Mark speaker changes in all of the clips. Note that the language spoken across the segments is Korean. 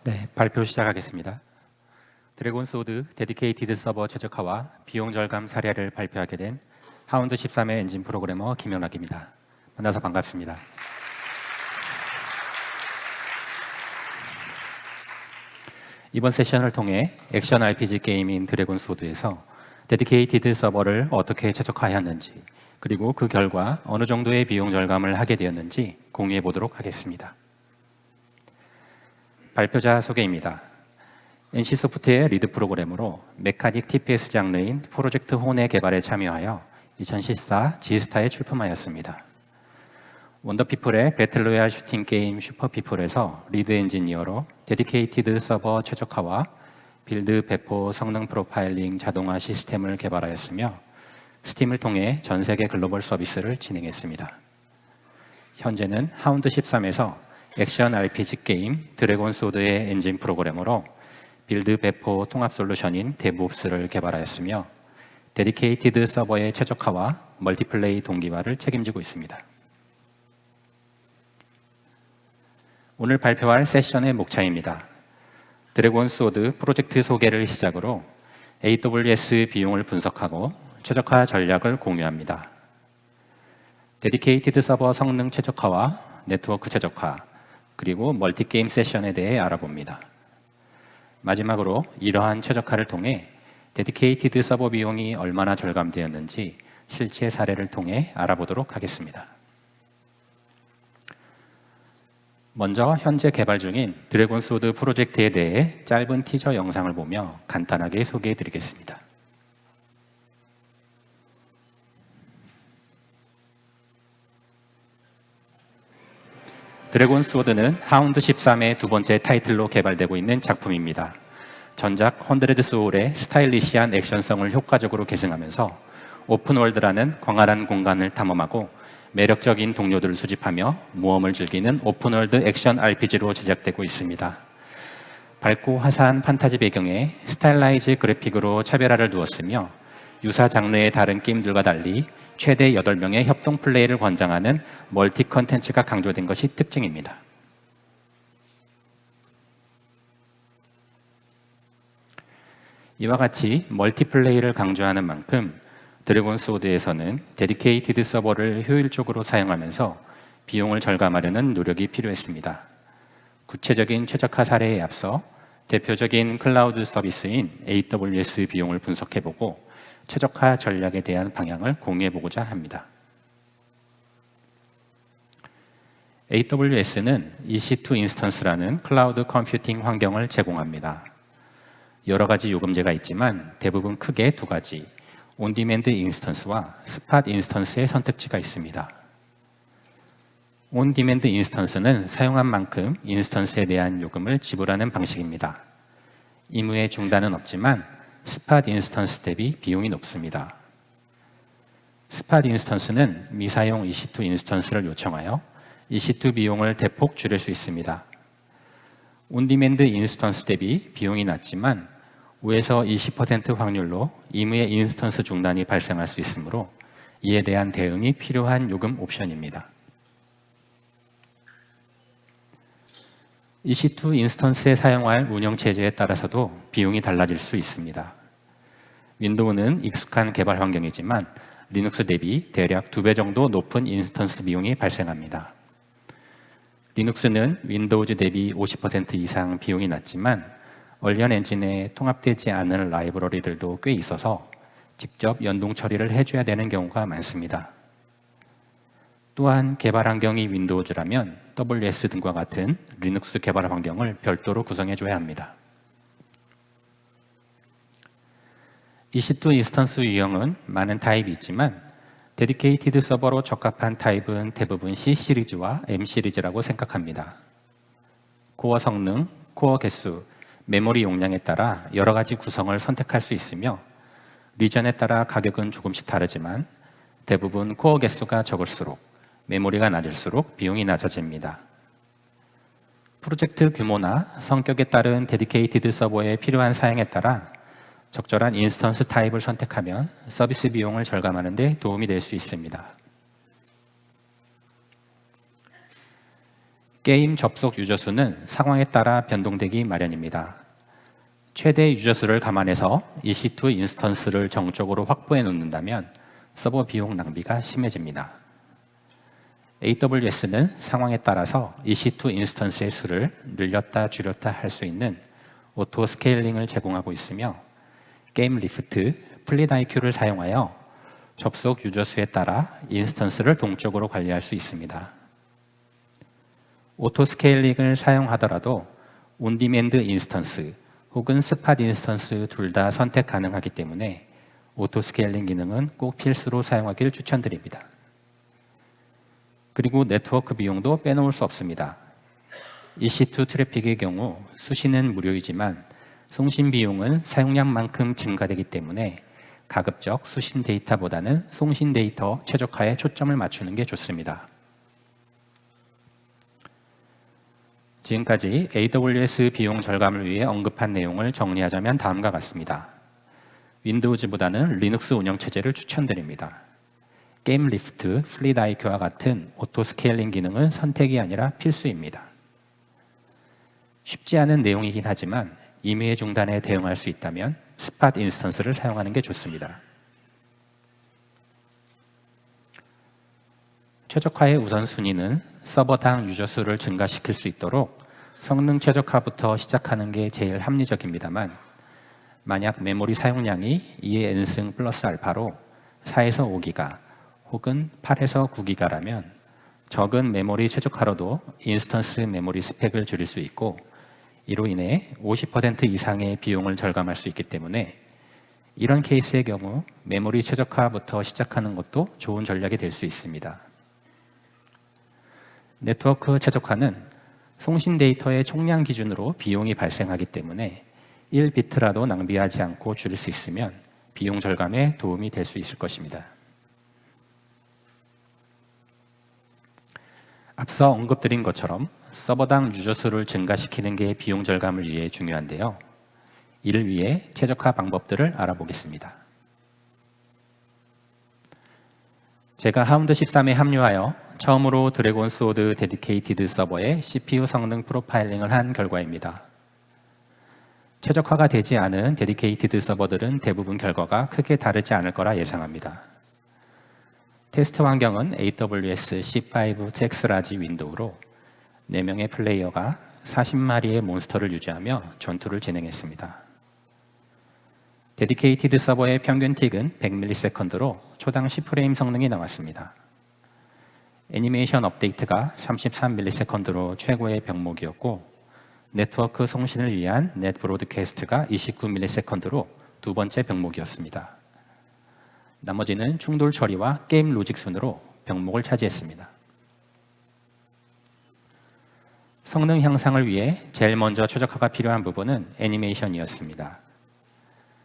Speaker 1: 네, 발표 시작하겠습니다. 드래곤 소드 데디케이티드 서버 최적화와 비용 절감 사례를 발표하게 된 하운드 13의 엔진 프로그래머 김영락입니다. 만나서 반갑습니다. 이번 세션을 통해 액션 RPG 게임인 드래곤 소드에서 데디케이티드 서버를 어떻게 최적화하였는지, 그리고 그 결과 어느 정도의 비용 절감을 하게 되었는지 공유해 보도록 하겠습니다. 발표자 소개입니다. NC소프트의 리드 프로그래머로 메카닉 TPS 장르인 프로젝트 혼의 개발에 참여하여 2014 G스타에 출품하였습니다. 원더피플의 배틀로얄 슈팅 게임 슈퍼피플에서 리드 엔지니어로 데디케이티드 서버 최적화와 빌드 배포 성능 프로파일링 자동화 시스템을 개발하였으며 스팀을 통해 전 세계 글로벌 서비스를 진행했습니다. 현재는 하운드 13에서 액션 RPG 게임 드래곤 소드의 엔진 프로그래머로 빌드 배포 통합 솔루션인 데브옵스를 개발하였으며 데디케이티드 서버의 최적화와 멀티플레이 동기화를 책임지고 있습니다. 오늘 발표할 세션의 목차입니다. 드래곤 소드 프로젝트 소개를 시작으로 AWS 비용을 분석하고 최적화 전략을 공유합니다. 데디케이티드 서버 성능 최적화와 네트워크 최적화, 그리고 멀티게임 세션에 대해 알아봅니다. 마지막으로 이러한 최적화를 통해 데디케이티드 서버 비용이 얼마나 절감되었는지 실제 사례를 통해 알아보도록 하겠습니다. 먼저 현재 개발 중인 드래곤 소드 프로젝트에 대해 짧은 티저 영상을 보며 간단하게 소개해 드리겠습니다. 드래곤 소드는 하운드 13의 두 번째 타이틀로 개발되고 있는 작품입니다. 전작 헌드레드 소울의 스타일리시한 액션성을 효과적으로 계승하면서 오픈월드라는 광활한 공간을 탐험하고 매력적인 동료들을 수집하며 모험을 즐기는 오픈월드 액션 RPG로 제작되고 있습니다. 밝고 화사한 판타지 배경에 스타일라이즈 그래픽으로 차별화를 두었으며 유사 장르의 다른 게임들과 달리 최대 8명의 협동 플레이를 권장하는 멀티 컨텐츠가 강조된 것이 특징입니다. 이와 같이 멀티플레이를 강조하는 만큼 드래곤 소드에서는 데디케이티드 서버를 효율적으로 사용하면서 비용을 절감하려는 노력이 필요했습니다. 구체적인 최적화 사례에 앞서 대표적인 클라우드 서비스인 AWS 비용을 분석해보고 최적화 전략에 대한 방향을 공유해보고자 합니다. AWS는 EC2 인스턴스라는 클라우드 컴퓨팅 환경을 제공합니다. 여러 가지 요금제가 있지만 대부분 크게 두 가지, 온디맨드 인스턴스와 스팟 인스턴스의 선택지가 있습니다. 온디맨드 인스턴스는 사용한 만큼 인스턴스에 대한 요금을 지불하는 방식입니다. 임의의 중단은 없지만 스팟 인스턴스 대비 비용이 높습니다. 스팟 인스턴스는 미사용 EC2 인스턴스를 요청하여 EC2 비용을 대폭 줄일 수 있습니다. 온디맨드 인스턴스 대비 비용이 낮지만 5에서 20% 확률로 임의의 인스턴스 중단이 발생할 수 있으므로 이에 대한 대응이 필요한 요금 옵션입니다. EC2 인스턴스에 사용할 운영체제에 따라서도 비용이 달라질 수 있습니다. 윈도우는 익숙한 개발 환경이지만 리눅스 대비 대략 2배 정도 높은 인스턴스 비용이 발생합니다. 리눅스는 윈도우즈 대비 50% 이상 비용이 낮지만 얼리언 엔진에 통합되지 않은 라이브러리들도 꽤 있어서 직접 연동 처리를 해줘야 되는 경우가 많습니다. 또한 개발 환경이 윈도우즈라면 WS 등과 같은 리눅스 개발 환경을 별도로 구성해줘야 합니다. EC2 인스턴스 유형은 많은 타입이 있지만 데디케이티드 서버로 적합한 타입은 대부분 C 시리즈와 M 시리즈라고 생각합니다. 코어 성능, 코어 개수, 메모리 용량에 따라 여러 가지 구성을 선택할 수 있으며 리전에 따라 가격은 조금씩 다르지만 대부분 코어 개수가 적을수록 메모리가 낮을수록 비용이 낮아집니다. 프로젝트 규모나 성격에 따른 데디케이티드 서버에 필요한 사양에 따라 적절한 인스턴스 타입을 선택하면 서비스 비용을 절감하는 데 도움이 될 수 있습니다. 게임 접속 유저 수는 상황에 따라 변동되기 마련입니다. 최대 유저 수를 감안해서 EC2 인스턴스를 정적으로 확보해 놓는다면 서버 비용 낭비가 심해집니다. AWS는 상황에 따라서 EC2 인스턴스의 수를 늘렸다 줄였다 할 수 있는 오토 스케일링을 제공하고 있으며 게임 리프트, 플릿IQ를 사용하여 접속 유저 수에 따라 인스턴스를 동적으로 관리할 수 있습니다. 오토 스케일링을 사용하더라도 온디맨드 인스턴스 혹은 스팟 인스턴스 둘 다 선택 가능하기 때문에 오토 스케일링 기능은 꼭 필수로 사용하길 추천드립니다. 그리고 네트워크 비용도 빼놓을 수 없습니다. EC2 트래픽의 경우 수신은 무료이지만 송신 비용은 사용량만큼 증가되기 때문에 가급적 수신 데이터보다는 송신 데이터 최적화에 초점을 맞추는 게 좋습니다. 지금까지 AWS 비용 절감을 위해 언급한 내용을 정리하자면 다음과 같습니다. 윈도우즈보다는 리눅스 운영체제를 추천드립니다. 게임 리프트, 플릿IQ와 같은 오토 스케일링 기능은 선택이 아니라 필수입니다. 쉽지 않은 내용이긴 하지만 임의의 중단에 대응할 수 있다면 스팟 인스턴스를 사용하는 게 좋습니다. 최적화의 우선순위는 서버당 유저 수를 증가시킬 수 있도록 성능 최적화부터 시작하는 게 제일 합리적입니다만 만약 메모리 사용량이 2의 n승 플러스 알파로 4에서 5기가 혹은 8에서 9기가라면 적은 메모리 최적화로도 인스턴스 메모리 스펙을 줄일 수 있고 이로 인해 50% 이상의 비용을 절감할 수 있기 때문에 이런 케이스의 경우 메모리 최적화부터 시작하는 것도 좋은 전략이 될 수 있습니다. 네트워크 최적화는 송신 데이터의 총량 기준으로 비용이 발생하기 때문에 1비트라도 낭비하지 않고 줄일 수 있으면 비용 절감에 도움이 될 수 있을 것입니다. 앞서 언급드린 것처럼 서버당 유저 수를 증가시키는 게 비용 절감을 위해 중요한데요. 이를 위해 최적화 방법들을 알아보겠습니다. 제가 하운드 13에 합류하여 처음으로 드래곤 소드 데디케이티드 서버의 CPU 성능 프로파일링을 한 결과입니다. 최적화가 되지 않은 데디케이티드 서버들은 대부분 결과가 크게 다르지 않을 거라 예상합니다. 테스트 환경은 AWS C5 TexRAG 윈도우로 4명의 플레이어가 40마리의 몬스터를 유지하며 전투를 진행했습니다. 데디케이티드 서버의 평균 틱은 100ms로 초당 10프레임 성능이 나왔습니다. 애니메이션 업데이트가 33ms로 최고의 병목이었고 네트워크 송신을 위한 넷 브로드캐스트가 29ms로 두 번째 병목이었습니다. 나머지는 충돌 처리와 게임 로직 순으로 병목을 차지했습니다. 성능 향상을 위해 제일 먼저 최적화가 필요한 부분은 애니메이션이었습니다.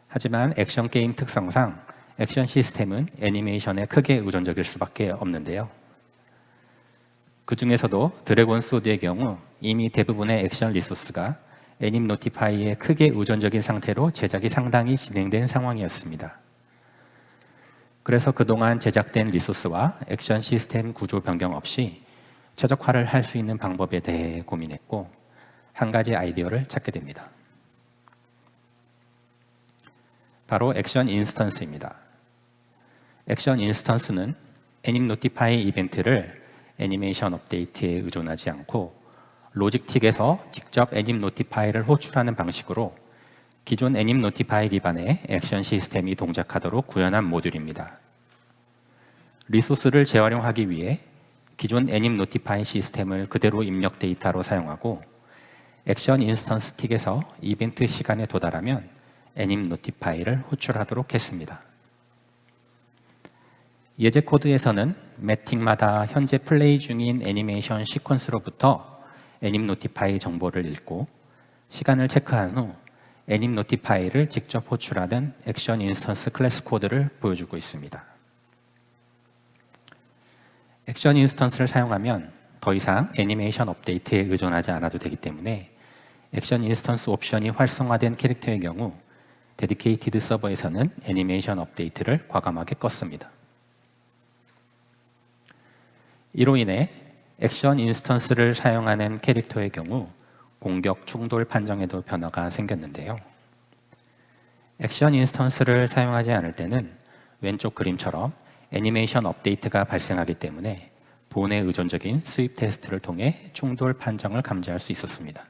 Speaker 1: 하지만 액션 게임 특성상 액션 시스템은 애니메이션에 크게 의존적일 수밖에 없는데요. 그 중에서도 드래곤 소드의 경우 이미 대부분의 액션 리소스가 애님 노티파이에 크게 의존적인 상태로 제작이 상당히 진행된 상황이었습니다. 그래서 그동안 제작된 리소스와 액션 시스템 구조 변경 없이 최적화를 할 수 있는 방법에 대해 고민했고 한 가지 아이디어를 찾게 됩니다. 바로 액션 인스턴스입니다. 액션 인스턴스는 애님 노티파이 이벤트를 애니메이션 업데이트에 의존하지 않고 로직틱에서 직접 애님 노티파이를 호출하는 방식으로 기존 애님 노티파이 기반의 액션 시스템이 동작하도록 구현한 모듈입니다. 리소스를 재활용하기 위해 기존 애님 노티파이 시스템을 그대로 입력 데이터로 사용하고 액션 인스턴스 틱에서 이벤트 시간에 도달하면 애님 노티파이를 호출하도록 했습니다. 예제 코드에서는 매틱마다 현재 플레이 중인 애니메이션 시퀀스로부터 애님 노티파이 정보를 읽고 시간을 체크한 후 애님 노티파이를 직접 호출하는 액션 인스턴스 클래스 코드를 보여주고 있습니다. 액션 인스턴스를 사용하면 더 이상 애니메이션 업데이트에 의존하지 않아도 되기 때문에 액션 인스턴스 옵션이 활성화된 캐릭터의 경우 데디케이티드 서버에서는 애니메이션 업데이트를 과감하게 껐습니다. 이로 인해 액션 인스턴스를 사용하는 캐릭터의 경우 공격 충돌 판정에도 변화가 생겼는데요. 액션 인스턴스를 사용하지 않을 때는 왼쪽 그림처럼 애니메이션 업데이트가 발생하기 때문에 본에 의존적인 스윕 테스트를 통해 충돌 판정을 감지할 수 있었습니다.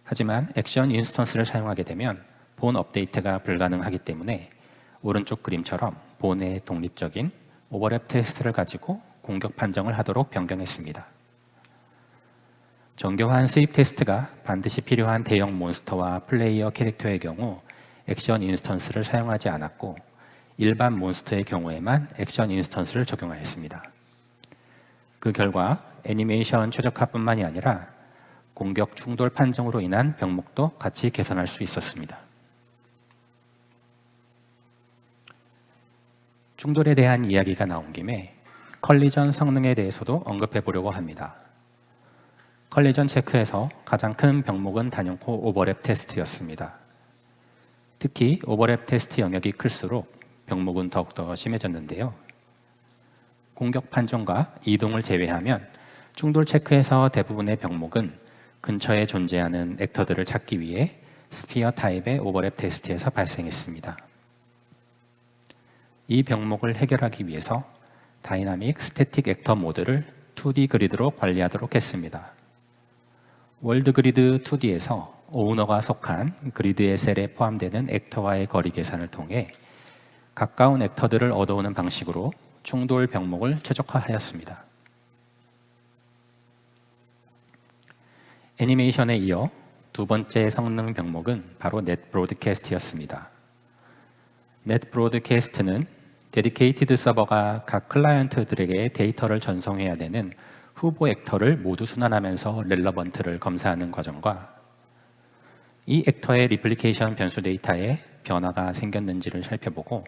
Speaker 1: 하지만 액션 인스턴스를 사용하게 되면 본 업데이트가 불가능하기 때문에 오른쪽 그림처럼 본의 독립적인 오버랩 테스트를 가지고 공격 판정을 하도록 변경했습니다. 정교한 스윕 테스트가 반드시 필요한 대형 몬스터와 플레이어 캐릭터의 경우 액션 인스턴스를 사용하지 않았고 일반 몬스터의 경우에만 액션 인스턴스를 적용하였습니다. 그 결과 애니메이션 최적화뿐만이 아니라 공격 충돌 판정으로 인한 병목도 같이 개선할 수 있었습니다. 충돌에 대한 이야기가 나온 김에 컬리전 성능에 대해서도 언급해 보려고 합니다. 컬리전 체크에서 가장 큰 병목은 단연코 오버랩 테스트였습니다. 특히 오버랩 테스트 영역이 클수록 병목은 더욱더 심해졌는데요. 공격 판정과 이동을 제외하면 충돌 체크에서 대부분의 병목은 근처에 존재하는 액터들을 찾기 위해 스피어 타입의 오버랩 테스트에서 발생했습니다. 이 병목을 해결하기 위해서 다이나믹 스태틱 액터 모드를 2D 그리드로 관리하도록 했습니다. 월드 그리드 2D에서 오너가 속한 그리드의 셀에 포함되는 액터와의 거리 계산을 통해 가까운 액터들을 얻어오는 방식으로 충돌 병목을 최적화하였습니다. 애니메이션에 이어 두 번째 성능 병목은 바로 넷 브로드캐스트였습니다. 넷 브로드캐스트는 데디케이티드 서버가 각 클라이언트들에게 데이터를 전송해야 되는 후보 액터를 모두 순환하면서 렐러번트를 검사하는 과정과 이 액터의 리플리케이션 변수 데이터에 변화가 생겼는지를 살펴보고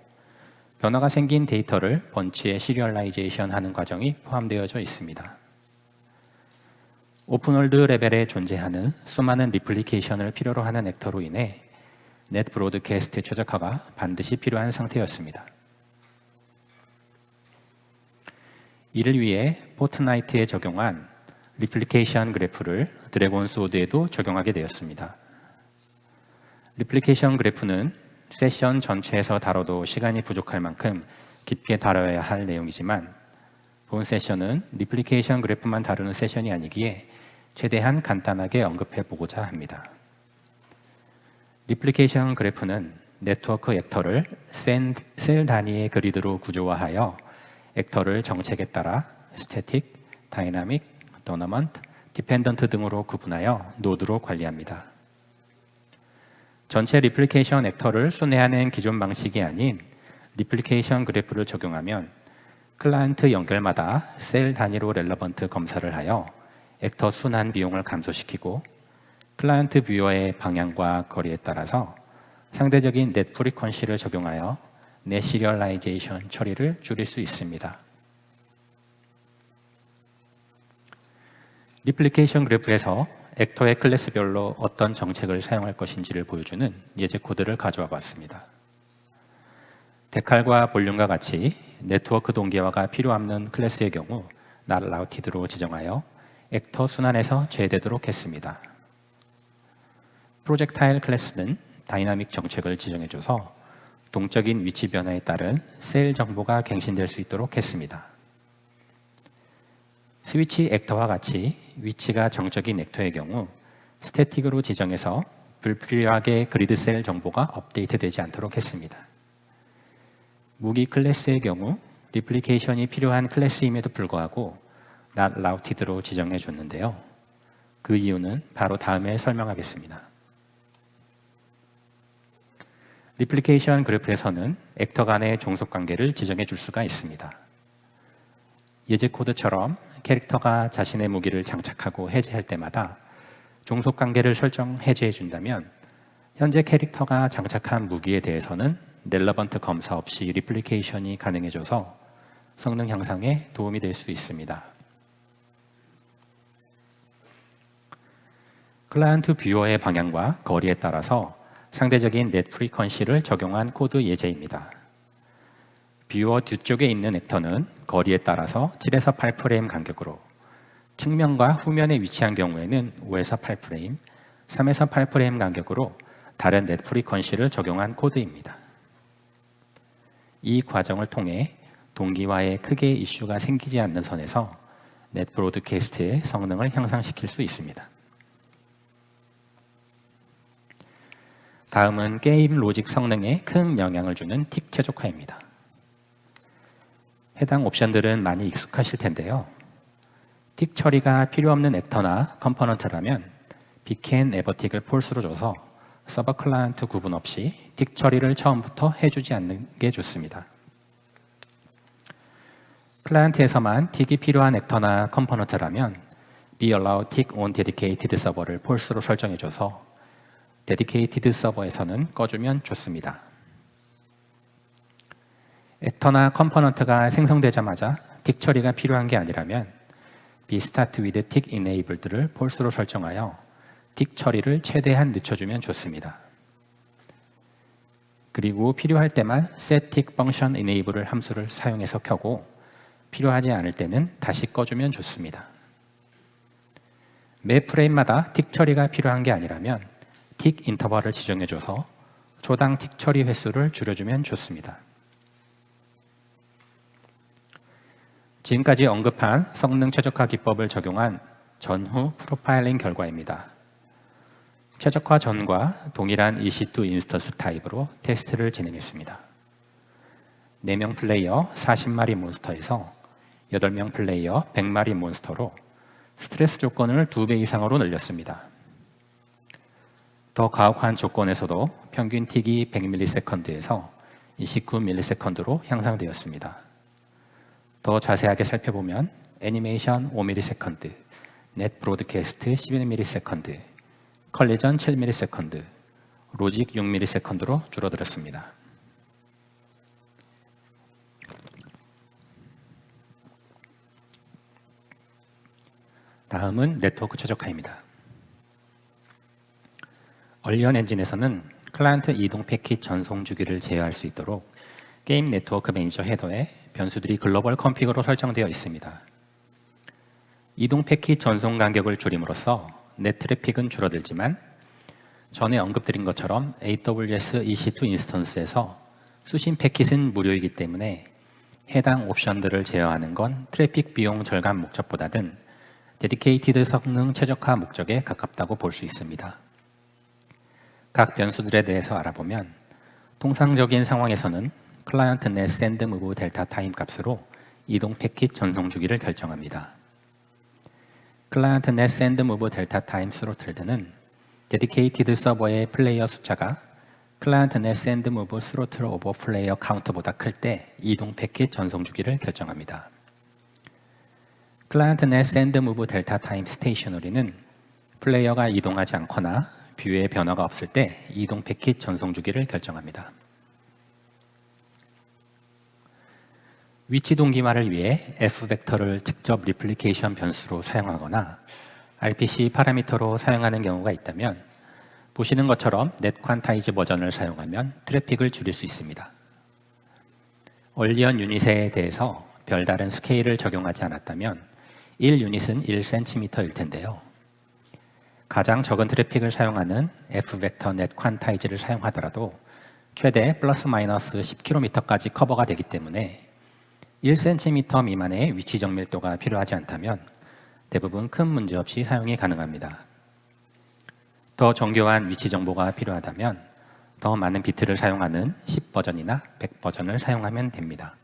Speaker 1: 변화가 생긴 데이터를 번치에 시리얼라이제이션 하는 과정이 포함되어져 있습니다. 오픈월드 레벨에 존재하는 수많은 리플리케이션을 필요로 하는 액터로 인해 넷 브로드캐스트 최적화가 반드시 필요한 상태였습니다. 이를 위해 포트나이트에 적용한 리플리케이션 그래프를 드래곤 소드에도 적용하게 되었습니다. 리플리케이션 그래프는 세션 전체에서 다뤄도 시간이 부족할 만큼 깊게 다뤄야 할 내용이지만 본 세션은 리플리케이션 그래프만 다루는 세션이 아니기에 최대한 간단하게 언급해 보고자 합니다. 리플리케이션 그래프는 네트워크 액터를 셀 단위의 그리드로 구조화하여 액터를 정책에 따라 스태틱, 다이나믹, 도너먼트, 디펜던트 등으로 구분하여 노드로 관리합니다. 전체 리플리케이션 액터를 순회하는 기존 방식이 아닌 리플리케이션 그래프를 적용하면 클라이언트 연결마다 셀 단위로 렐러번트 검사를 하여 액터 순환 비용을 감소시키고 클라이언트 뷰어의 방향과 거리에 따라서 상대적인 넷 프리퀀시를 적용하여 넷 시리얼라이제이션 처리를 줄일 수 있습니다. 리플리케이션 그래프에서 액터의 클래스별로 어떤 정책을 사용할 것인지를 보여주는 예제 코드를 가져와 봤습니다. 데칼과 볼륨과 같이 네트워크 동기화가 필요 없는 클래스의 경우 not routed로 지정하여 액터 순환에서 제외되도록 했습니다. 프로젝타일 클래스는 다이나믹 정책을 지정해줘서 동적인 위치 변화에 따른 셀 정보가 갱신될 수 있도록 했습니다. 스위치 액터와 같이 위치가 정적인 액터의 경우 스태틱으로 지정해서 불필요하게 그리드 셀 정보가 업데이트되지 않도록 했습니다. 무기 클래스의 경우 리플리케이션이 필요한 클래스임에도 불구하고 not routed로 지정해 줬는데요. 그 이유는 바로 다음에 설명하겠습니다. 리플리케이션 그래프에서는 액터 간의 종속 관계를 지정해 줄 수가 있습니다. 예제 코드처럼 캐릭터가 자신의 무기를 장착하고 해제할 때마다 종속 관계를 설정 해제해 준다면 현재 캐릭터가 장착한 무기에 대해서는 렐러번트 검사 없이 리플리케이션이 가능해져서 성능 향상에 도움이 될 수 있습니다. 클라이언트 뷰어의 방향과 거리에 따라서 상대적인 넷 프리퀀시를 적용한 코드 예제입니다. 뷰어 뒤쪽에 있는 액터는 거리에 따라서 7에서 8프레임 간격으로 측면과 후면에 위치한 경우에는 5에서 8프레임, 3에서 8프레임 간격으로 다른 넷 프리퀀시를 적용한 코드입니다. 이 과정을 통해 동기화에 크게 이슈가 생기지 않는 선에서 넷 브로드캐스트의 성능을 향상시킬 수 있습니다. 다음은 게임 로직 성능에 큰 영향을 주는 틱 최적화입니다. 해당 옵션들은 많이 익숙하실 텐데요. 틱 처리가 필요 없는 액터나 컴포넌트라면 비켄 에버틱을 폴스로 줘서 서버 클라이언트 구분 없이 틱 처리를 처음부터 해주지 않는 게 좋습니다. 클라이언트에서만 틱이 필요한 액터나 컴포넌트라면 be allow tick on dedicated 서버를 폴스로 설정해줘서 데디케이티드 서버에서는 꺼주면 좋습니다. 액터나 컴포넌트가 생성되자마자 틱 처리가 필요한 게 아니라면 be start with tick enabled를 폴스로 설정하여 틱 처리를 최대한 늦춰주면 좋습니다. 그리고 필요할 때만 set tick function enable을 함수를 사용해서 켜고 필요하지 않을 때는 다시 꺼주면 좋습니다. 매 프레임마다 틱 처리가 필요한 게 아니라면 틱 인터벌을 지정해줘서 초당 틱 처리 횟수를 줄여주면 좋습니다. 지금까지 언급한 성능 최적화 기법을 적용한 전후 프로파일링 결과입니다. 최적화 전과 동일한 EC2 인스턴스 타입으로 테스트를 진행했습니다. 4명 플레이어 40마리 몬스터에서 8명 플레이어 100마리 몬스터로 스트레스 조건을 2배 이상으로 늘렸습니다. 더 가혹한 조건에서도 평균 틱이 100ms에서 29ms로 향상되었습니다. 더 자세하게 살펴보면 애니메이션 5ms, 넷 브로드캐스트 11ms, 컬리전 7ms, 로직 6ms로 줄어들었습니다. 다음은 네트워크 최적화입니다. 얼리언 엔진에서는 클라이언트 이동 패킷 전송 주기를 제어할 수 있도록 게임 네트워크 매니저 헤더에 변수들이 글로벌 컨피그로 설정되어 있습니다. 이동 패킷 전송 간격을 줄임으로써 넷 트래픽은 줄어들지만 전에 언급드린 것처럼 AWS EC2 인스턴스에서 수신 패킷은 무료이기 때문에 해당 옵션들을 제어하는 건 트래픽 비용 절감 목적보다는 데디케이티드 성능 최적화 목적에 가깝다고 볼 수 있습니다. 각 변수들에 대해서 알아보면 통상적인 상황에서는 클라이언트 넷 샌드 무브 델타 타임 값으로 이동 패킷 전송 주기를 결정합니다. 클라이언트 넷 샌드 무브 델타 타임 스로틀드는 데디케이티드 서버의 플레이어 숫자가 클라이언트 넷 샌드 무브 스로틀 오버 플레이어 카운트보다 클 때 이동 패킷 전송 주기를 결정합니다. 클라이언트 넷 샌드 무브 델타 타임 스테이셔너리는 플레이어가 이동하지 않거나 뷰에 변화가 없을 때 이동 패킷 전송 주기를 결정합니다. 위치 동기화를 위해 F벡터를 직접 리플리케이션 변수로 사용하거나 RPC 파라미터로 사용하는 경우가 있다면 보시는 것처럼 넷 퀀타이즈 버전을 사용하면 트래픽을 줄일 수 있습니다. 얼리언 유닛에 대해서 별다른 스케일을 적용하지 않았다면 1유닛은 1cm일 텐데요. 가장 적은 트래픽을 사용하는 F벡터 넷 퀀타이즈를 사용하더라도 최대 플러스 마이너스 10km까지 커버가 되기 때문에 1cm 미만의 위치 정밀도가 필요하지 않다면 대부분 큰 문제 없이 사용이 가능합니다. 더 정교한 위치 정보가 필요하다면 더 많은 비트를 사용하는 10버전이나 100버전을 사용하면 됩니다.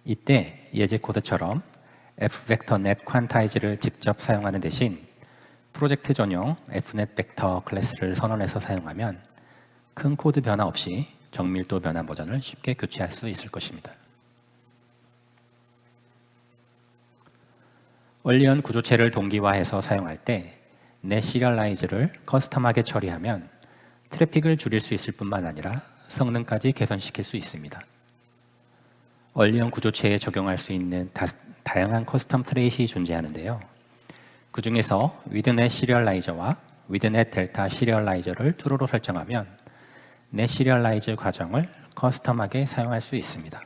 Speaker 1: 이때 예제 코드처럼 F벡터 넷 퀀타이즈를 직접 사용하는 대신 프로젝트 전용 Fnet 벡터 클래스를 선언해서 사용하면 큰 코드 변화 없이 정밀도 변화 버전을 쉽게 교체할 수 있을 것입니다. 얼리언 구조체를 동기화해서 사용할 때 넷 시리얼라이즈를 커스텀하게 처리하면 트래픽을 줄일 수 있을 뿐만 아니라 성능까지 개선시킬 수 있습니다. 얼리언 구조체에 적용할 수 있는 다양한 커스텀 트레이시 존재하는데요. 그 중에서 위드넷 시리얼라이저와 위드넷 델타 시리얼라이저를 true로 설정하면 넷 시리얼라이즈 과정을 커스텀하게 사용할 수 있습니다.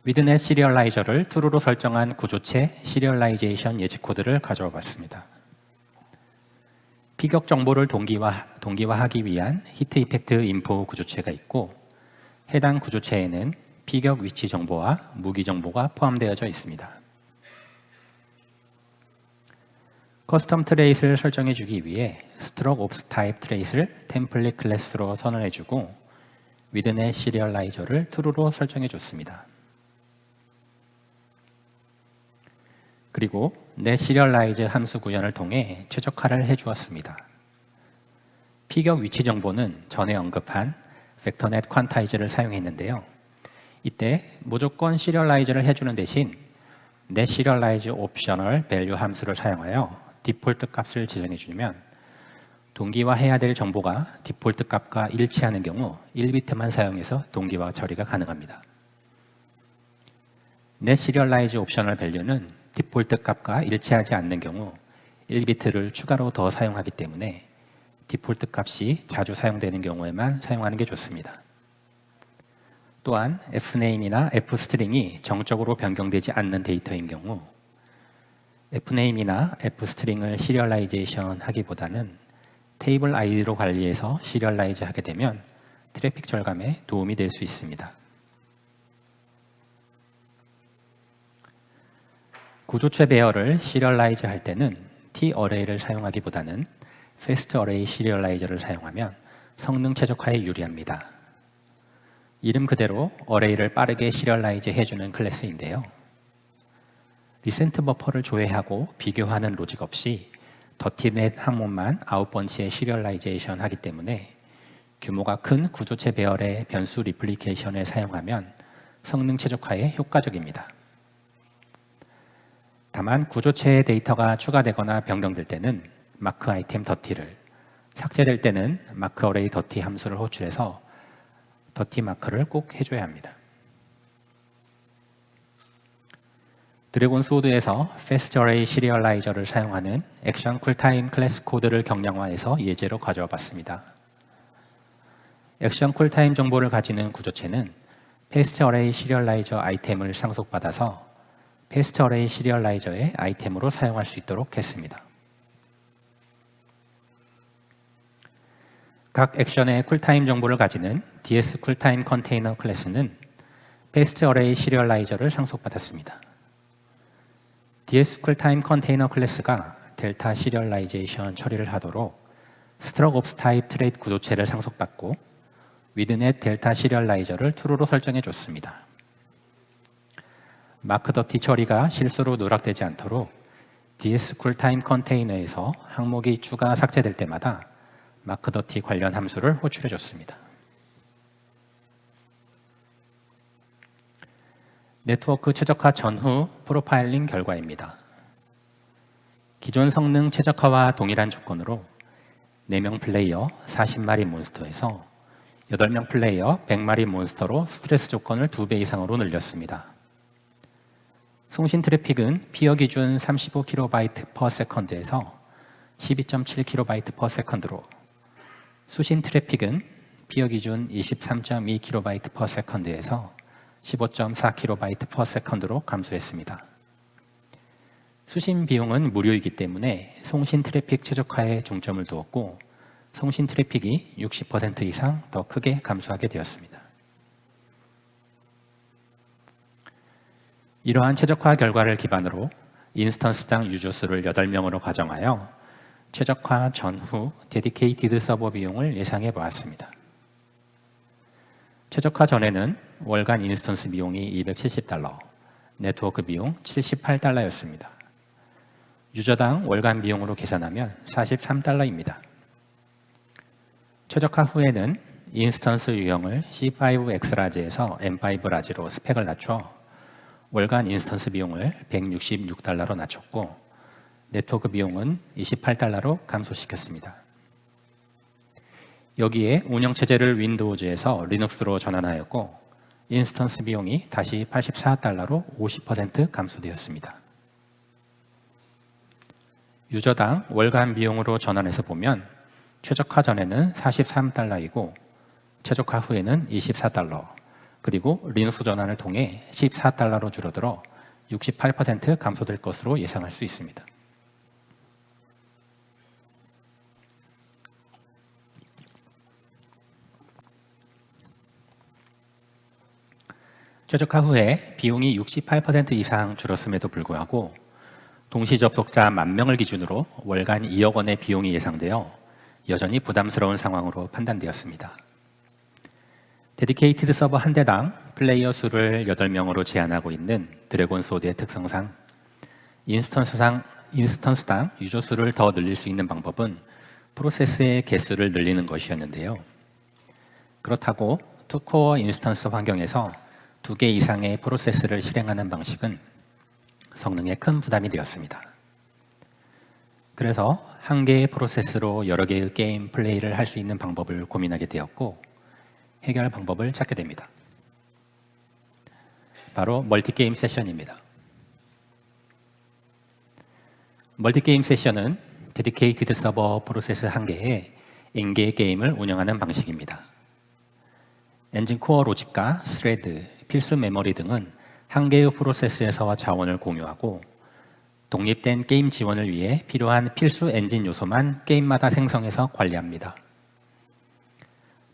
Speaker 1: 위드넷 시리얼라이저를 true로 설정한 구조체 시리얼라이제이션 예측 코드를 가져와 봤습니다. 피격 정보를 동기화하기 위한 히트 이펙트 인포 구조체가 있고, 해당 구조체에는 피격 위치 정보와 무기 정보가 포함되어져 있습니다. 커스텀 트레이스를 설정해 주기 위해 스트로크 옵스 타입 트레이스를 템플릿 클래스로 선언해 주고, 위드넷 시리얼라이저를 true로 설정해 줬습니다. 그리고 넷 시리얼라이즈 함수 구현을 통해 최적화를 해주었습니다. 피격 위치 정보는 전에 언급한 벡터넷 퀀타이즈를 사용했는데요. 이때 무조건 시리얼라이즈를 해주는 대신 넷 시리얼라이즈 옵셔널 밸류 함수를 사용하여 디폴트 값을 지정해주면 동기화해야 될 정보가 디폴트 값과 일치하는 경우 1비트만 사용해서 동기화 처리가 가능합니다. 넷 시리얼라이즈 옵셔널 밸류는 디폴트 값과 일치하지 않는 경우 1비트를 추가로 더 사용하기 때문에 디폴트 값이 자주 사용되는 경우에만 사용하는 게 좋습니다. 또한 fname이나 fstring이 정적으로 변경되지 않는 데이터인 경우 fname이나 fstring을 시리얼라이제이션 하기보다는 테이블 아이디로 관리해서 시리얼라이즈 하게 되면 트래픽 절감에 도움이 될 수 있습니다. 구조체 배열을 시리얼라이즈 할 때는 T-어레이를 사용하기보다는 패스트 어레이 시리얼라이저를 사용하면 성능 최적화에 유리합니다. 이름 그대로 어레이를 빠르게 시리얼라이즈 해주는 클래스인데요. 리센트 버퍼를 조회하고 비교하는 로직 없이 더티넷 항목만 아웃번치에 시리얼라이제이션 하기 때문에 규모가 큰 구조체 배열의 변수 리플리케이션을 사용하면 성능 최적화에 효과적입니다. 다만 구조체의 데이터가 추가되거나 변경될 때는 마크 아이템 더티를, 삭제될 때는 마크 어레이 더티 함수를 호출해서 더티 마크를 꼭 해줘야 합니다. 드래곤 소드에서 패스트 어레이 시리얼라이저를 사용하는 액션 쿨타임 클래스 코드를 경량화해서 예제로 가져와 봤습니다. 액션 쿨타임 정보를 가지는 구조체는 패스트 어레이 시리얼라이저 아이템을 상속받아서 패스트 어레이 시리얼라이저의 아이템으로 사용할 수 있도록 했습니다. 각 액션의 쿨타임 정보를 가지는 DS 쿨타임 컨테이너 클래스는 패스트 어레이 시리얼라이저를 상속받았습니다. DS 쿨타임 컨테이너 클래스가 델타 시리얼라이제이션 처리를 하도록 스트럭 옵스 타입 트레이트 구조체를 상속받고 위드넷 델타 시리얼라이저를 true로 설정해 줬습니다. 마크 더티 처리가 실수로 누락되지 않도록 DS 쿨타임 컨테이너에서 항목이 추가 삭제될 때마다 마크 더티 관련 함수를 호출해 줬습니다. 네트워크 최적화 전후 프로파일링 결과입니다. 기존 성능 최적화와 동일한 조건으로 4명 플레이어 40마리 몬스터에서 8명 플레이어 100마리 몬스터로 스트레스 조건을 2배 이상으로 늘렸습니다. 송신 트래픽은 피어 기준 35KB/s에서 12.7KB/s로, 수신 트래픽은 피어 기준 23.2KB/s에서 15.4KB/s로 감소했습니다. 수신 비용은 무료이기 때문에 송신 트래픽 최적화에 중점을 두었고 송신 트래픽이 60% 이상 더 크게 감소하게 되었습니다. 이러한 최적화 결과를 기반으로 인스턴스당 유저 수를 8명으로 가정하여 최적화 전후 데디케이티드 서버 비용을 예상해 보았습니다. 최적화 전에는 월간 인스턴스 비용이 $270, 네트워크 비용 $78였습니다. 유저당 월간 비용으로 계산하면 $43입니다. 최적화 후에는 인스턴스 유형을 C5 엑스라지에서 M5 라지로 스펙을 낮춰 월간 인스턴스 비용을 $166로 낮췄고 네트워크 비용은 $28로 감소시켰습니다. 여기에 운영체제를 윈도우즈에서 리눅스로 전환하였고 인스턴스 비용이 다시 $84로 50% 감소되었습니다. 유저당 월간 비용으로 전환해서 보면 최적화 전에는 $43이고 최적화 후에는 $24, 그리고 리눅스 전환을 통해 14달러로 줄어들어 68% 감소될 것으로 예상할 수 있습니다. 최적화 후에 비용이 68% 이상 줄었음에도 불구하고 동시 접속자 10,000명을 기준으로 월간 2억 원의 비용이 예상되어 여전히 부담스러운 상황으로 판단되었습니다. 데디케이티드 서버 한 대당 플레이어 수를 8명으로 제한하고 있는 드래곤 소드의 특성상 인스턴스당 유저 수를 더 늘릴 수 있는 방법은 프로세스의 개수를 늘리는 것이었는데요. 그렇다고 투코어 인스턴스 환경에서 2개 이상의 프로세스를 실행하는 방식은 성능에 큰 부담이 되었습니다. 그래서 한 개의 프로세스로 여러 개의 게임 플레이를 할 수 있는 방법을 고민하게 되었고 해결 방법을 찾게 됩니다. 바로 멀티게임 세션입니다. 멀티게임 세션은 데디케이티드 서버 프로세스 한 개에 N개의 게임을 운영하는 방식입니다. 엔진 코어 로직과 스레드, 필수 메모리 등은 한 개의 프로세스에서 자원을 공유하고 독립된 게임 지원을 위해 필요한 필수 엔진 요소만 게임마다 생성해서 관리합니다.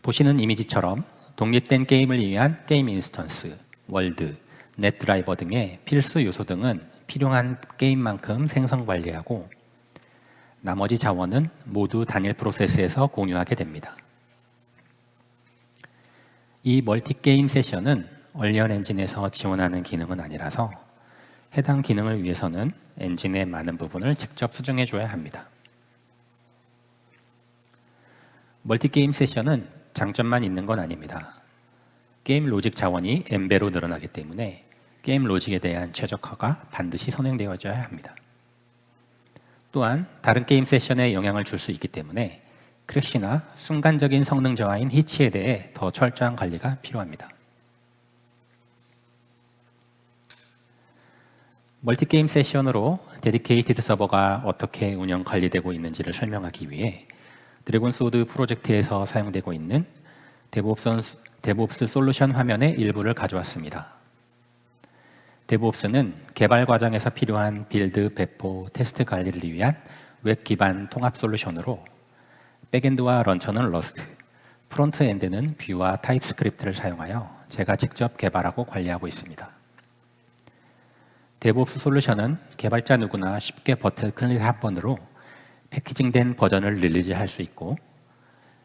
Speaker 1: 보시는 이미지처럼 독립된 게임을 위한 게임 인스턴스, 월드, 넷 드라이버 등의 필수 요소 등은 필요한 게임만큼 생성 관리하고 나머지 자원은 모두 단일 프로세스에서 공유하게 됩니다. 이 멀티게임 세션은 얼리언 엔진에서 지원하는 기능은 아니라서 해당 기능을 위해서는 엔진의 많은 부분을 직접 수정해 줘야 합니다. 멀티게임 세션은 장점만 있는 건 아닙니다. 게임 로직 자원이 n배로 늘어나기 때문에 게임 로직에 대한 최적화가 반드시 선행되어져야 합니다. 또한 다른 게임 세션에 영향을 줄 수 있기 때문에 크래시나 순간적인 성능 저하인 히치에 대해 더 철저한 관리가 필요합니다. 멀티게임 세션으로 데디케이티드 서버가 어떻게 운영 관리되고 있는지를 설명하기 위해 드래곤 소드 프로젝트에서 사용되고 있는 데브옵스 솔루션 화면의 일부를 가져왔습니다. 데브옵스는 개발 과정에서 필요한 빌드, 배포, 테스트 관리를 위한 웹 기반 통합 솔루션으로 백엔드와 런처는 러스트, 프론트엔드는 뷰와 타입스크립트를 사용하여 제가 직접 개발하고 관리하고 있습니다. 데브옵스 솔루션은 개발자 누구나 쉽게 버튼 클릭 한 번으로 패키징된 버전을 릴리즈할 수 있고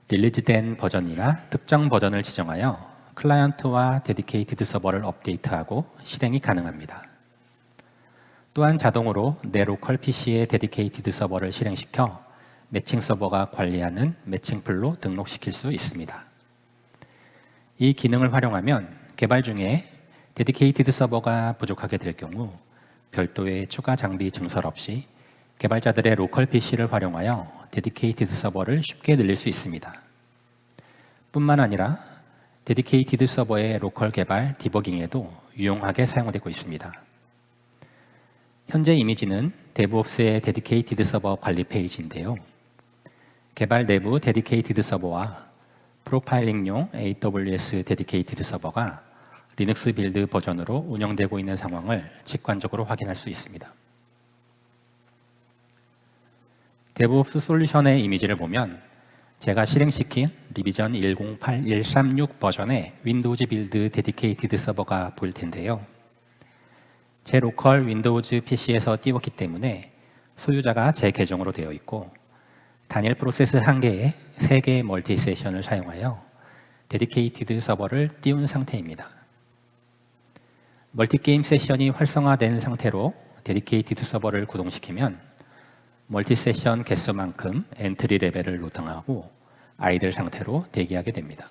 Speaker 1: 릴리즈된 버전이나 특정 버전을 지정하여 클라이언트와 데디케이티드 서버를 업데이트하고 실행이 가능합니다. 또한 자동으로 내 로컬 PC에 데디케이티드 서버를 실행시켜 매칭 서버가 관리하는 매칭풀로 등록시킬 수 있습니다. 이 기능을 활용하면 개발 중에 데디케이티드 서버가 부족하게 될 경우 별도의 추가 장비 증설 없이 개발자들의 로컬 PC를 활용하여 데디케이티드 서버를 쉽게 늘릴 수 있습니다. 뿐만 아니라 데디케이티드 서버의 로컬 개발 디버깅에도 유용하게 사용되고 있습니다. 현재 이미지는 데브옵스의 데디케이티드 서버 관리 페이지인데요. 개발 내부 데디케이티드 서버와 프로파일링용 AWS 데디케이티드 서버가 리눅스 빌드 버전으로 운영되고 있는 상황을 직관적으로 확인할 수 있습니다. 데브옵스 솔루션의 이미지를 보면 제가 실행시킨 리비전 108136 버전의 윈도우즈 빌드 데디케이티드 서버가 보일 텐데요. 제 로컬 윈도우즈 PC에서 띄웠기 때문에 소유자가 제 계정으로 되어 있고 단일 프로세스 1개에 3개의 멀티 세션을 사용하여 데디케이티드 서버를 띄운 상태입니다. 멀티게임 세션이 활성화된 상태로 데디케이티드 서버를 구동시키면 멀티 세션 개수만큼 엔트리 레벨을 로딩하고 아이들 상태로 대기하게 됩니다.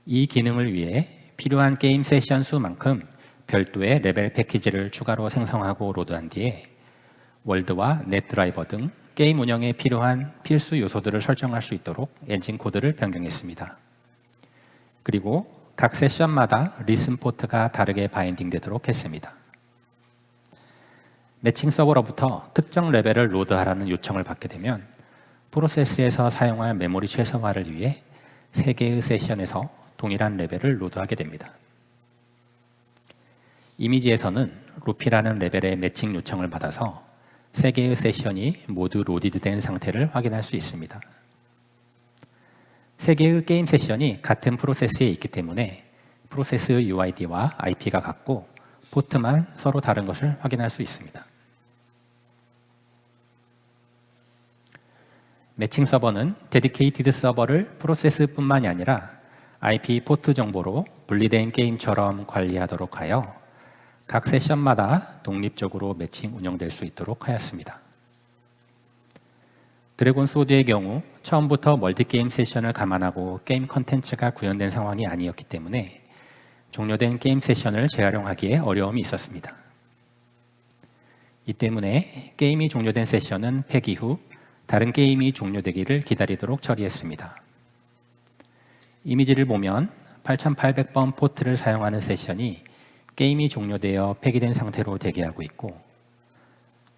Speaker 1: 이 기능을 위해 필요한 게임 세션 수만큼 별도의 레벨 패키지를 추가로 생성하고 로드한 뒤에 월드와 넷 드라이버 등 게임 운영에 필요한 필수 요소들을 설정할 수 있도록 엔진 코드를 변경했습니다. 그리고 각 세션마다 리슨 포트가 다르게 바인딩 되도록 했습니다. 매칭 서버로부터 특정 레벨을 로드하라는 요청을 받게 되면 프로세스에서 사용할 메모리 최소화를 위해 3개의 세션에서 동일한 레벨을 로드하게 됩니다. 이미지에서는 루피라는 레벨의 매칭 요청을 받아서 3개의 세션이 모두 로디드된 상태를 확인할 수 있습니다. 3개의 게임 세션이 같은 프로세스에 있기 때문에 프로세스 UID와 IP가 같고 포트만 서로 다른 것을 확인할 수 있습니다. 매칭 서버는 데디케이티드 서버를 프로세스뿐만이 아니라 IP 포트 정보로 분리된 게임처럼 관리하도록 하여 각 세션마다 독립적으로 매칭 운영될 수 있도록 하였습니다. 드래곤 소드의 경우 처음부터 멀티게임 세션을 감안하고 게임 컨텐츠가 구현된 상황이 아니었기 때문에 종료된 게임 세션을 재활용하기에 어려움이 있었습니다. 이 때문에 게임이 종료된 세션은 폐기 후 다른 게임이 종료되기를 기다리도록 처리했습니다. 이미지를 보면 8800번 포트를 사용하는 세션이 게임이 종료되어 폐기된 상태로 대기하고 있고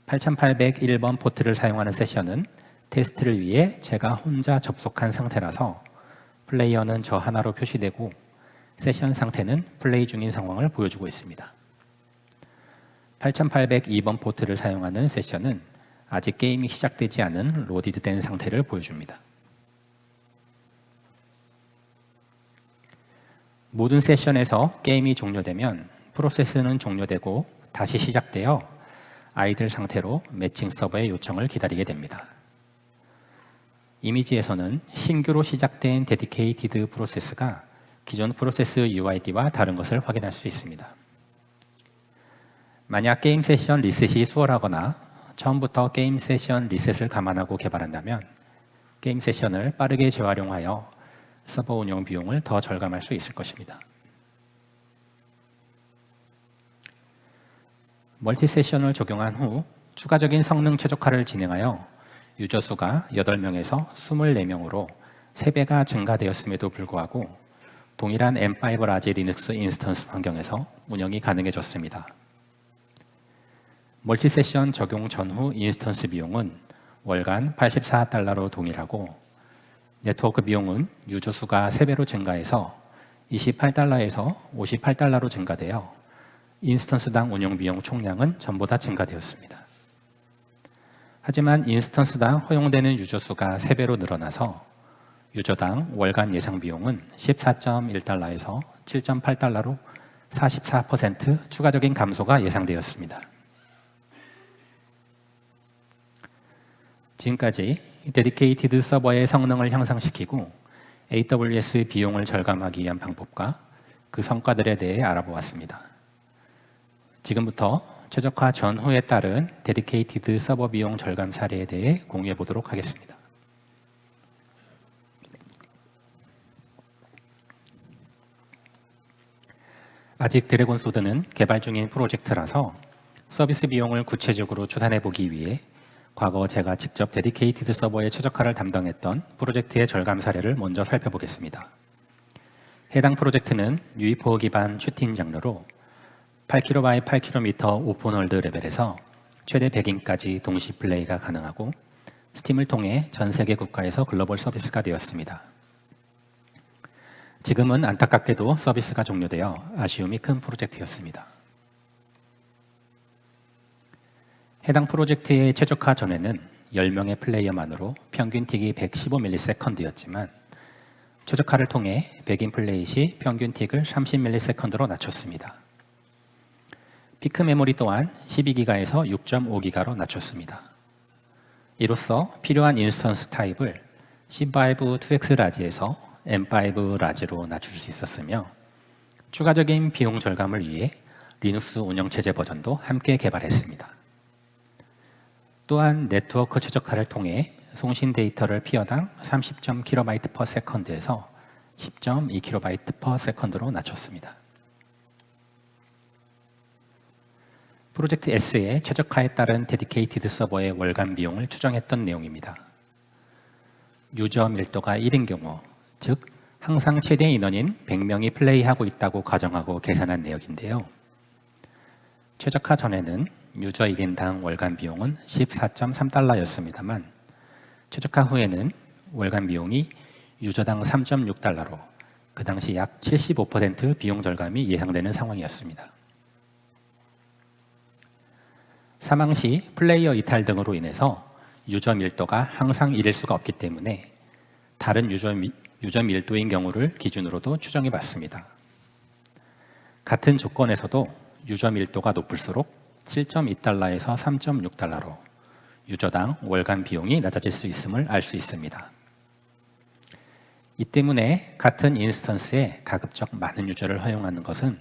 Speaker 1: 8801번 포트를 사용하는 세션은 테스트를 위해 제가 혼자 접속한 상태라서 플레이어는 저 하나로 표시되고 세션 상태는 플레이 중인 상황을 보여주고 있습니다. 8802번 포트를 사용하는 세션은 아직 게임이 시작되지 않은 로디드된 상태를 보여줍니다. 모든 세션에서 게임이 종료되면 프로세스는 종료되고 다시 시작되어 아이들 상태로 매칭 서버의 요청을 기다리게 됩니다. 이미지에서는 신규로 시작된 데디케이티드 프로세스가 기존 프로세스 UID와 다른 것을 확인할 수 있습니다. 만약 게임 세션 리셋이 수월하거나 처음부터 게임 세션 리셋을 감안하고 개발한다면 게임 세션을 빠르게 재활용하여 서버 운영 비용을 더 절감할 수 있을 것입니다. 멀티 세션을 적용한 후 추가적인 성능 최적화를 진행하여 유저 수가 8명에서 24명으로 3배가 증가되었음에도 불구하고 동일한 M5 라지 리눅스 인스턴스 환경에서 운영이 가능해졌습니다. 멀티 세션 적용 전후 인스턴스 비용은 월간 $84로 동일하고 네트워크 비용은 유저 수가 3배로 증가해서 $28에서 $58로 증가되어 인스턴스당 운영 비용 총량은 전보다 증가되었습니다. 하지만 인스턴스당 허용되는 유저 수가 3배로 늘어나서 유저당 월간 예상 비용은 $14.1에서 $7.8로 44% 추가적인 감소가 예상되었습니다. 지금까지 데디케이티드 서버의 성능을 향상시키고 AWS 비용을 절감하기 위한 방법과 그 성과들에 대해 알아보았습니다. 지금부터 최적화 전후에 따른 데디케이티드 서버 비용 절감 사례에 대해 공유해 보도록 하겠습니다. 아직 드래곤 소드는 개발 중인 프로젝트라서 서비스 비용을 구체적으로 추산해 보기 위해 과거 제가 직접 데디케이티드 서버의 최적화를 담당했던 프로젝트의 절감 사례를 먼저 살펴보겠습니다. 해당 프로젝트는 UE4 기반 슈팅 장르로 8km x 8km 오픈월드 레벨에서 최대 100인까지 동시 플레이가 가능하고 스팀을 통해 전 세계 국가에서 글로벌 서비스가 되었습니다. 지금은 안타깝게도 서비스가 종료되어 아쉬움이 큰 프로젝트였습니다. 해당 프로젝트의 최적화 전에는 10명의 플레이어만으로 평균 틱이 115ms였지만 최적화를 통해 100인 플레이 시 평균 틱을 30ms로 낮췄습니다. 피크 메모리 또한 12기가에서 6.5기가로 낮췄습니다. 이로써 필요한 인스턴스 타입을 C5 2X 라지에서 M5 라지로 낮출 수 있었으며 추가적인 비용 절감을 위해 리눅스 운영체제 버전도 함께 개발했습니다. 또한 네트워크 최적화를 통해 송신 데이터를 피어당 30.KB/s에서 10.2KB/s로 낮췄습니다. 프로젝트 S의 최적화에 따른 데디케이티드 서버의 월간 비용을 추정했던 내용입니다. 유저 밀도가 1인 경우, 즉 항상 최대 인원인 100명이 플레이하고 있다고 가정하고 계산한 내역인데요. 최적화 전에는 유저 1인당 월간 비용은 $14.3였습니다만 최적화 후에는 월간 비용이 유저당 3.6달러로 그 당시 약 75% 비용 절감이 예상되는 상황이었습니다. 사망 시 플레이어 이탈 등으로 인해서 유저 밀도가 항상 이를 수가 없기 때문에 다른 유저 밀도인 경우를 기준으로도 추정해 봤습니다. 같은 조건에서도 유저 밀도가 높을수록 7.2달러에서 3.6달러로 유저당 월간 비용이 낮아질 수 있음을 알 수 있습니다. 이 때문에 같은 인스턴스에 가급적 많은 유저를 허용하는 것은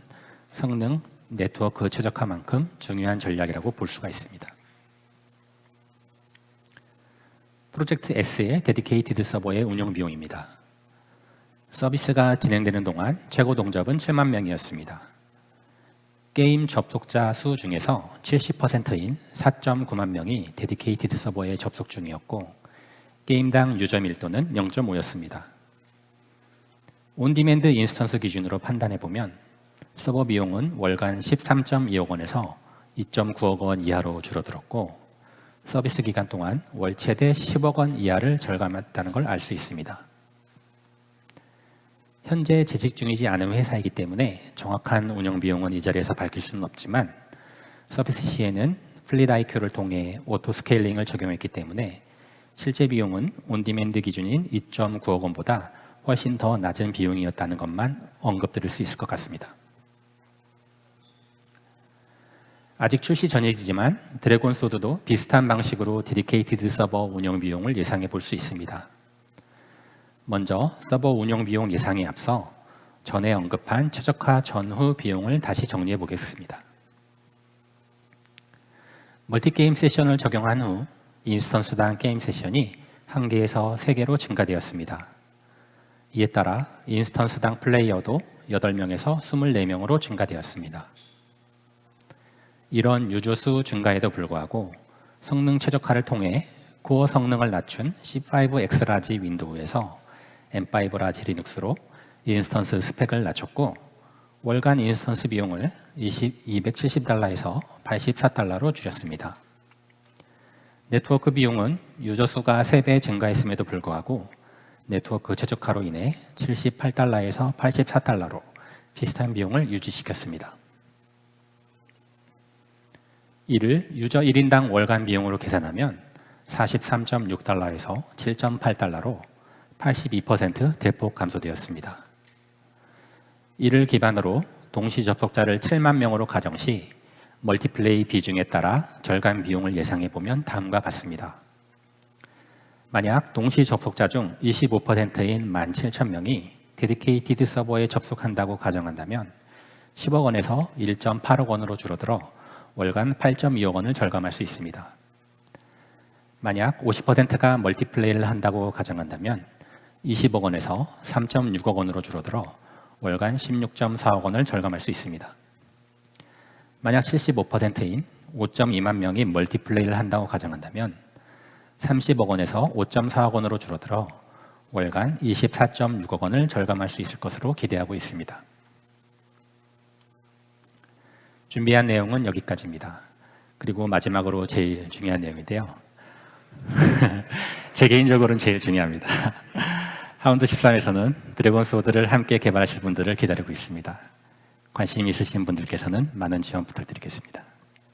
Speaker 1: 성능, 네트워크 최적화만큼 중요한 전략이라고 볼 수가 있습니다. 프로젝트 S의 데디케이티드 서버의 운영 비용입니다. 서비스가 진행되는 동안 최고 동접은 7만 명이었습니다. 게임 접속자 수 중에서 70%인 4.9만 명이 데디케이티드 서버에 접속 중이었고 게임당 유저 밀도는 0.5였습니다. 온디맨드 인스턴스 기준으로 판단해보면 서버 비용은 월간 13.2억 원에서 2.9억 원 이하로 줄어들었고 서비스 기간 동안 월 최대 10억 원 이하를 절감했다는 걸 알 수 있습니다. 현재 재직 중이지 않은 회사이기 때문에 정확한 운영 비용은 이 자리에서 밝힐 수는 없지만 서비스 시에는 플릿 IQ를 통해 오토 스케일링을 적용했기 때문에 실제 비용은 온디맨드 기준인 2.9억 원보다 훨씬 더 낮은 비용이었다는 것만 언급드릴 수 있을 것 같습니다. 아직 출시 전이지만 드래곤 소드도 비슷한 방식으로 데디케이티드 서버 운영 비용을 예상해 볼 수 있습니다. 먼저 서버 운영 비용 예상에 앞서 전에 언급한 최적화 전후 비용을 다시 정리해 보겠습니다. 멀티게임 세션을 적용한 후 인스턴스당 게임 세션이 1개에서 3개로 증가되었습니다. 이에 따라 인스턴스당 플레이어도 8명에서 24명으로 증가되었습니다. 이런 유저수 증가에도 불구하고 성능 최적화를 통해 코어 성능을 낮춘 C5 X라지 윈도우에서 M5 라지 리눅스로 인스턴스 스펙을 낮췄고 월간 인스턴스 비용을 270달러에서 84달러로 줄였습니다. 네트워크 비용은 유저 수가 3배 증가했음에도 불구하고 네트워크 최적화로 인해 78달러에서 84달러로 비슷한 비용을 유지시켰습니다. 이를 유저 1인당 월간 비용으로 계산하면 43.6달러에서 7.8달러로 82% 대폭 감소되었습니다. 이를 기반으로 동시 접속자를 7만 명으로 가정 시 멀티플레이 비중에 따라 절감 비용을 예상해 보면 다음과 같습니다. 만약 동시 접속자 중 25%인 17,000명이 데디케이티드 서버에 접속한다고 가정한다면 10억 원에서 1.8억 원으로 줄어들어 월간 8.2억 원을 절감할 수 있습니다. 만약 50%가 멀티플레이를 한다고 가정한다면 20억 원에서 3.6억 원으로 줄어들어 월간 16.4억 원을 절감할 수 있습니다. 만약 75%인 5.2만 명이 멀티플레이를 한다고 가정한다면 30억 원에서 5.4억 원으로 줄어들어 월간 24.6억 원을 절감할 수 있을 것으로 기대하고 있습니다. 준비한 내용은 여기까지입니다. 그리고 마지막으로 제일 중요한 내용인데요. 제 개인적으로는 제일 중요합니다. 하운드 13에서는 드래곤 소드를 함께 개발하실 분들을 기다리고 있습니다. 관심 있으신 분들께서는 많은 지원 부탁드리겠습니다.